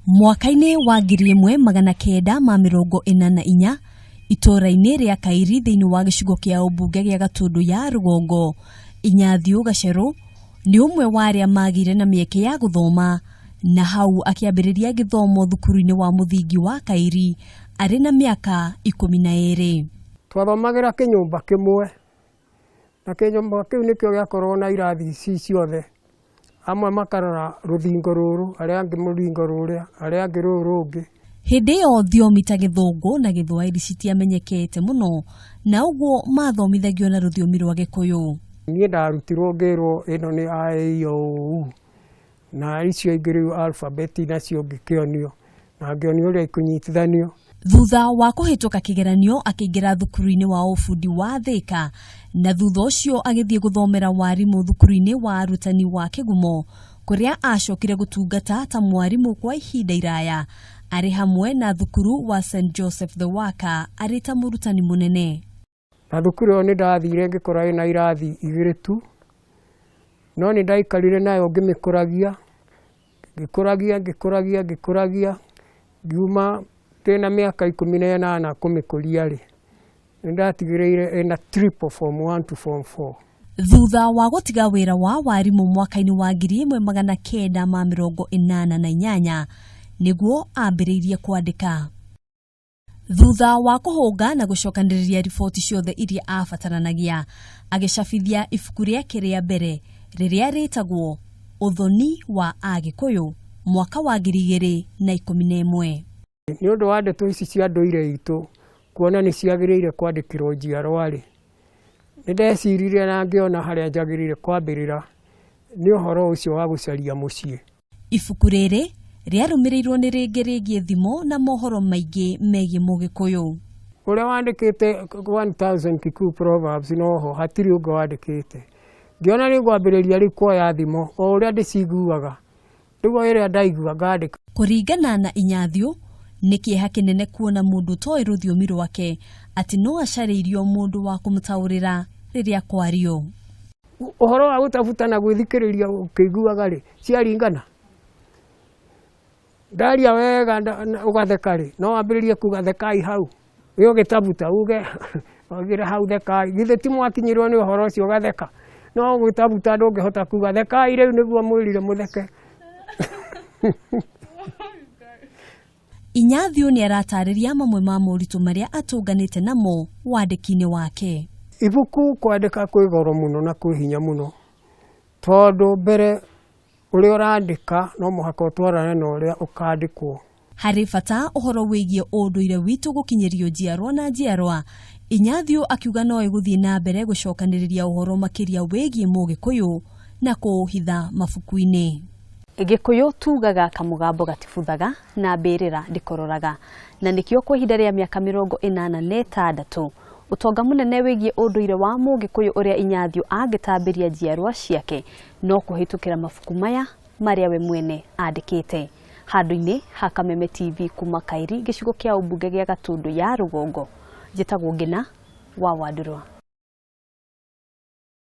Mwaka-ini wa 1984 itora-ini ria Kairi thiini wa gicigo kia ubunge gia Gatundu ya Rugongo, Inyathiu Gacheru ni umwe wa aria magire na mieke ya guthoma, na hau akiambiriria githomo thukuru-ini wa muthingi wa Kairi ari na miaka 12. Twathomagira kinyumba kimwe na kinyumba kiu nikio giakorwo na irathi ciothe. Amwe makarora ruthingo ruru, aria angi muringo ruria, aria angi rurungi. Hindi yo thiomi ta githungu na githueri citiamenyekete muno, na uguo mathomithagio na ruthiomi rwa Gikuyu. Nie ndarutirwo ngirwo ino ni A-E-I-O-U na icio igiri alfabeti nacio ngikionio na ngionio uria ikunyitithanio. Thutha wa kuhituka kigeranio akiingira thukuru-ini wa ufundi wa Thika, na thutha ucio agithie guthomera warimu thukuru-ini wa arutani wa Kigumo, kuria acokire gutungata ta mwarimu kwa ihinda iraya, ari hamwe na thukuru wa St Joseph the Waka ari ta murutani munene. Na thukuru ni ndathire ngikora ina irathi igiri tu, no ni ndaikarire nayo ngimikuragia ngiuma tena miaka 18 kumikuria ri ndatigireire ina triple form 1 to form 4. Thutha wa gutiga wira wa warimu mwaka-ini wa 1988 niguo ambiriirie kwandika. Thutha wa kuhunga na gucokaniriria riboti ciothe iria abataranagia, agicabithia ibuku riake ria mbere riria ritagwo Uthoni wa Agikuyu mwaka wa 2011. Ni undu wa ndeto ici cia nduire itu kuona ni ciagiriire kwandikirwo njiarwa ri, ni ndeciririe na ngiona haria njagiriire kwambirira ni uhoro ucio wa gucaria mucii. Ibuku riri riarumirirwo ni ringi thimo na mohoro maingi megie Mugikuyu. Uria wandikite 1000 Kikuyu proverbs noho hatiri ungo wandikite. Ngiona ni ngwambiriria ri kuoya thimo o uria ndiciguaga niguo iria ndaigua ngandika. Kuringana na Inyathiu, ni kieha kinene kuona mundu toi ruthiomi rwake ati no acariirio mundu wa kumutaurira riria kwario. Uhoro wa gutafuta na gwithikiriria ukiguaga ri ciaringana. Ndaria wega ugatheka ri no ambiririe kugathekai hau. Uyo gitabuta uge ogira hau thekai githe ti mwakinyirwo ni uhoro ucio ugatheka. No gitabuta ndungihota kugathekai riu niguo mwirire mutheke. Inyathiu ni aratariria mamwe ma muritu maria atunganite namo wandiki-ini wake. Ibuku kwandika kwi goro muno na kwi hinya muno, tondu mbere uria urandika no muhaka utwarane na uria ukandikwo. Hari bata uhoro wigie unduire witu gukinyirio njiarwa na njiarwa. Inyathiu akiuga no iguthie na mbere gucokaniriria uhoro makiria wigie Mugikuyu na kuuhitha mabuku-ini. Gikuyu tugaga kamugambo gatifuthaga na mbirira ndikororaga, na nikio kwa ihinda ria miaka 86 utonga munene wigie unduire wa Mugikuyu uria Inyathiu agitambiria njiarwa ciake no kuhitukira mabuku maya maria we mwene andikite. Handu-ini ha Kameme TV kuma Kairi gicigo kia ubunge gia Gatundu ya Rugongo, njitagwo Ngina wa Wandurwa.